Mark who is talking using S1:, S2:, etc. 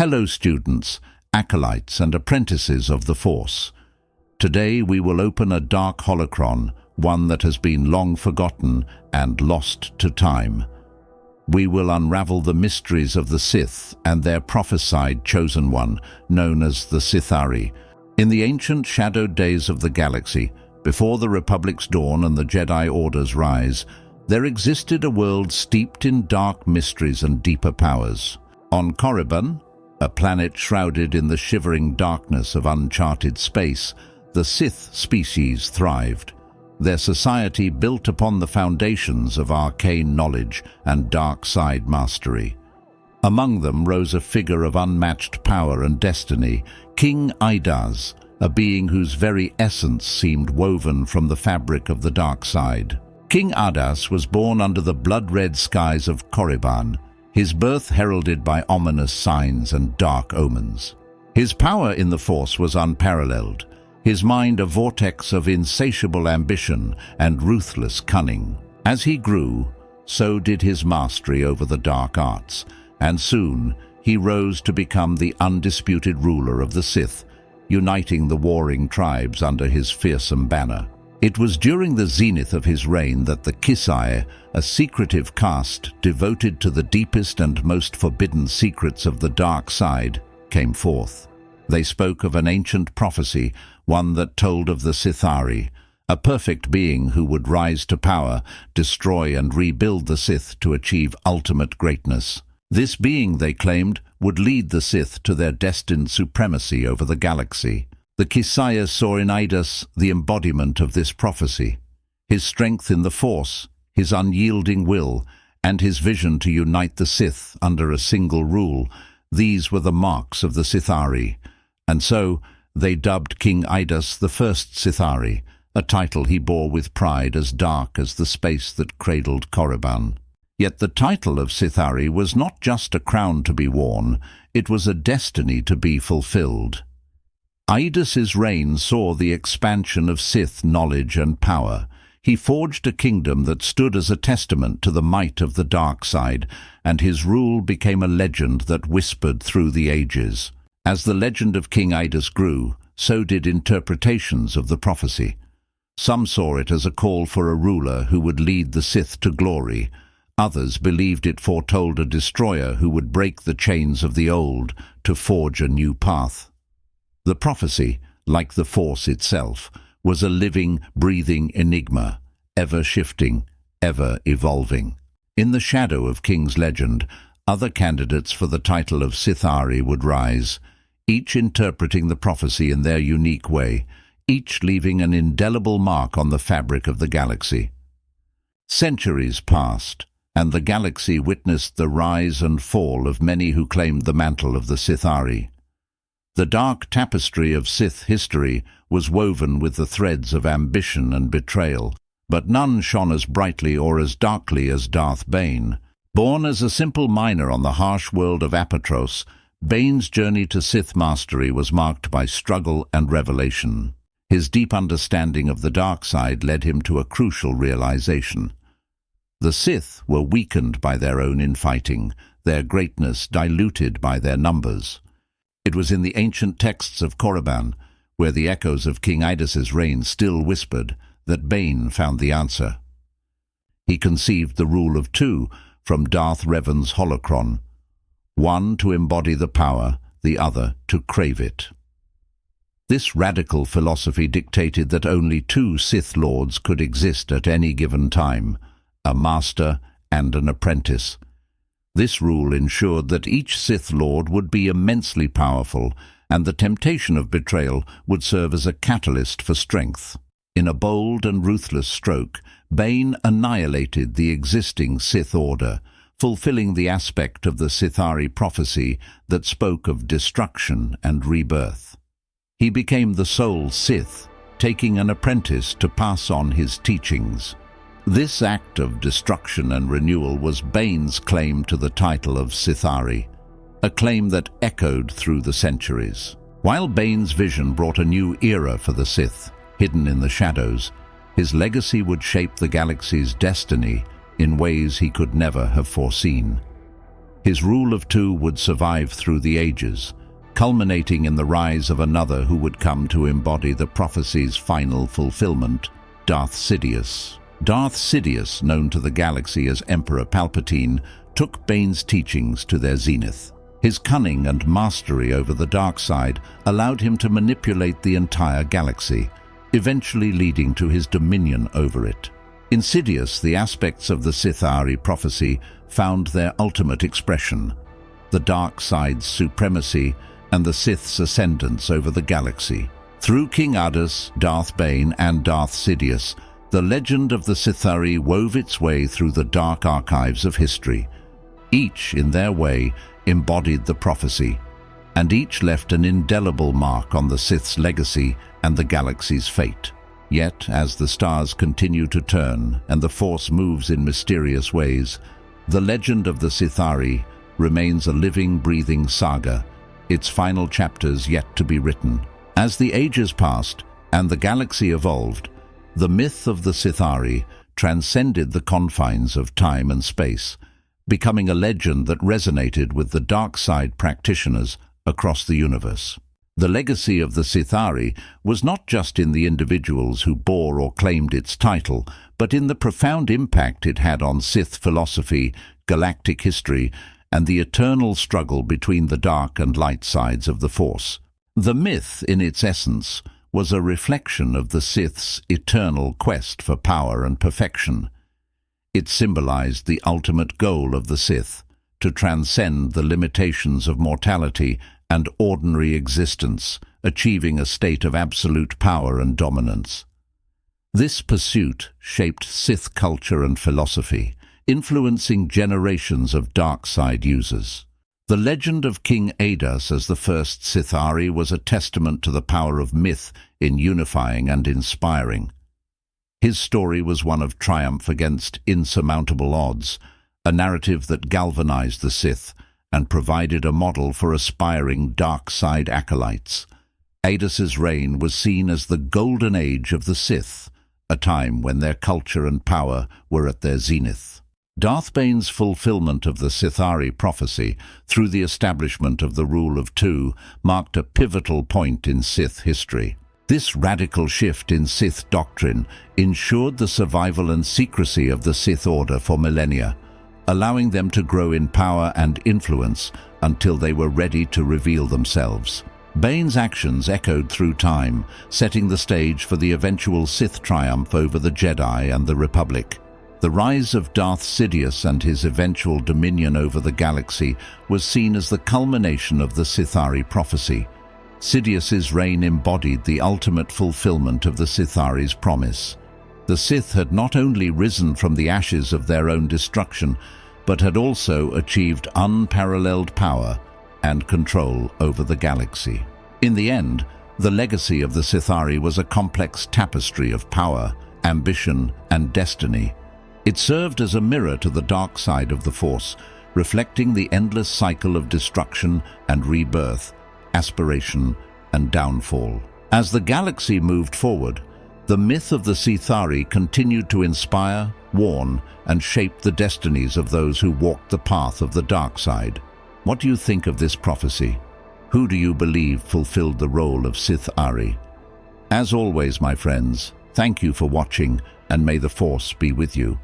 S1: Hello students, acolytes and apprentices of the Force. Today we will open a dark holocron, one that has been long forgotten and lost to time. We will unravel the mysteries of the Sith and their prophesied chosen one, known as the Sith'ari. In the ancient shadowed days of the galaxy, before the Republic's dawn and the Jedi Order's rise, there existed a world steeped in dark mysteries and deeper powers. On Korriban, a planet shrouded in the shivering darkness of uncharted space, the Sith species thrived. Their society built upon the foundations of arcane knowledge and dark side mastery. Among them rose a figure of unmatched power and destiny, King Idaz, a being whose very essence seemed woven from the fabric of the dark side. King Idaz was born under the blood-red skies of Korriban, his birth heralded by ominous signs and dark omens. His power in the Force was unparalleled, his mind a vortex of insatiable ambition and ruthless cunning. As he grew, so did his mastery over the dark arts, and soon he rose to become the undisputed ruler of the Sith, uniting the warring tribes under his fearsome banner. It was during the zenith of his reign that the Kisai, a secretive caste devoted to the deepest and most forbidden secrets of the dark side, came forth. They spoke of an ancient prophecy, one that told of the Sith'ari, a perfect being who would rise to power, destroy and rebuild the Sith to achieve ultimate greatness. This being, they claimed, would lead the Sith to their destined supremacy over the galaxy. The Kisai saw in Idaz the embodiment of this prophecy. His strength in the Force, his unyielding will, and his vision to unite the Sith under a single rule, these were the marks of the Sith'ari, and so they dubbed King Idaz the First Sith'ari, a title he bore with pride as dark as the space that cradled Korriban. Yet the title of Sith'ari was not just a crown to be worn, it was a destiny to be fulfilled. Idaz's reign saw the expansion of Sith knowledge and power. He forged a kingdom that stood as a testament to the might of the dark side, and his rule became a legend that whispered through the ages. As the legend of King Idaz grew, so did interpretations of the prophecy. Some saw it as a call for a ruler who would lead the Sith to glory. Others believed it foretold a destroyer who would break the chains of the old to forge a new path. The prophecy, like the Force itself, was a living, breathing enigma, ever shifting, ever evolving. In the shadow of King's legend, other candidates for the title of Sith'ari would rise, each interpreting the prophecy in their unique way, each leaving an indelible mark on the fabric of the galaxy. Centuries passed, and the galaxy witnessed the rise and fall of many who claimed the mantle of the Sith'ari. The dark tapestry of Sith history was woven with the threads of ambition and betrayal, but none shone as brightly or as darkly as Darth Bane. Born as a simple miner on the harsh world of Apatros, Bane's journey to Sith mastery was marked by struggle and revelation. His deep understanding of the dark side led him to a crucial realization. The Sith were weakened by their own infighting, their greatness diluted by their numbers. It was in the ancient texts of Korriban, where the echoes of King Idaz's reign still whispered, that Bane found the answer. He conceived the rule of two from Darth Revan's holocron, one to embody the power, the other to crave it. This radical philosophy dictated that only two Sith Lords could exist at any given time, a master and an apprentice. This rule ensured that each Sith Lord would be immensely powerful, and the temptation of betrayal would serve as a catalyst for strength. In a bold and ruthless stroke, Bane annihilated the existing Sith Order, fulfilling the aspect of the Sith'ari prophecy that spoke of destruction and rebirth. He became the sole Sith, taking an apprentice to pass on his teachings. This act of destruction and renewal was Bane's claim to the title of Sith'ari, a claim that echoed through the centuries. While Bane's vision brought a new era for the Sith, hidden in the shadows, his legacy would shape the galaxy's destiny in ways he could never have foreseen. His rule of two would survive through the ages, culminating in the rise of another who would come to embody the prophecy's final fulfillment, Darth Sidious. Darth Sidious, known to the galaxy as Emperor Palpatine, took Bane's teachings to their zenith. His cunning and mastery over the dark side allowed him to manipulate the entire galaxy, eventually leading to his dominion over it. In Sidious, the aspects of the Sith'ari prophecy found their ultimate expression: the dark side's supremacy and the Sith's ascendance over the galaxy. Through King Adus, Darth Bane, and Darth Sidious, the legend of the Sith'ari wove its way through the dark archives of history. Each, in their way, embodied the prophecy, and each left an indelible mark on the Sith's legacy and the galaxy's fate. Yet, as the stars continue to turn and the Force moves in mysterious ways, the legend of the Sith'ari remains a living, breathing saga, its final chapters yet to be written. As the ages passed and the galaxy evolved, the myth of the Sith'ari transcended the confines of time and space, becoming a legend that resonated with the dark side practitioners across the universe. The legacy of the Sith'ari was not just in the individuals who bore or claimed its title, but in the profound impact it had on Sith philosophy, galactic history, and the eternal struggle between the dark and light sides of the Force. The myth, in its essence, was a reflection of the Sith's eternal quest for power and perfection. It symbolized the ultimate goal of the Sith, to transcend the limitations of mortality and ordinary existence, achieving a state of absolute power and dominance. This pursuit shaped Sith culture and philosophy, influencing generations of dark side users. The legend of King Adus as the first Sith'ari was a testament to the power of myth in unifying and inspiring. His story was one of triumph against insurmountable odds, a narrative that galvanized the Sith and provided a model for aspiring dark side acolytes. Adus's reign was seen as the golden age of the Sith, a time when their culture and power were at their zenith. Darth Bane's fulfillment of the Sith'ari prophecy through the establishment of the rule of two marked a pivotal point in Sith history. This radical shift in Sith doctrine ensured the survival and secrecy of the Sith Order for millennia, allowing them to grow in power and influence until they were ready to reveal themselves. Bane's actions echoed through time, setting the stage for the eventual Sith triumph over the Jedi and the Republic. The rise of Darth Sidious and his eventual dominion over the galaxy was seen as the culmination of the Sith'ari prophecy. Sidious's reign embodied the ultimate fulfillment of the Sith'ari's promise. The Sith had not only risen from the ashes of their own destruction, but had also achieved unparalleled power and control over the galaxy. In the end, the legacy of the Sith'ari was a complex tapestry of power, ambition, and destiny. It served as a mirror to the dark side of the Force, reflecting the endless cycle of destruction and rebirth, aspiration and downfall. As the galaxy moved forward, the myth of the Sith'ari continued to inspire, warn, and shape the destinies of those who walked the path of the dark side. What do you think of this prophecy? Who do you believe fulfilled the role of Sith'ari? As always, my friends, thank you for watching, and may the Force be with you.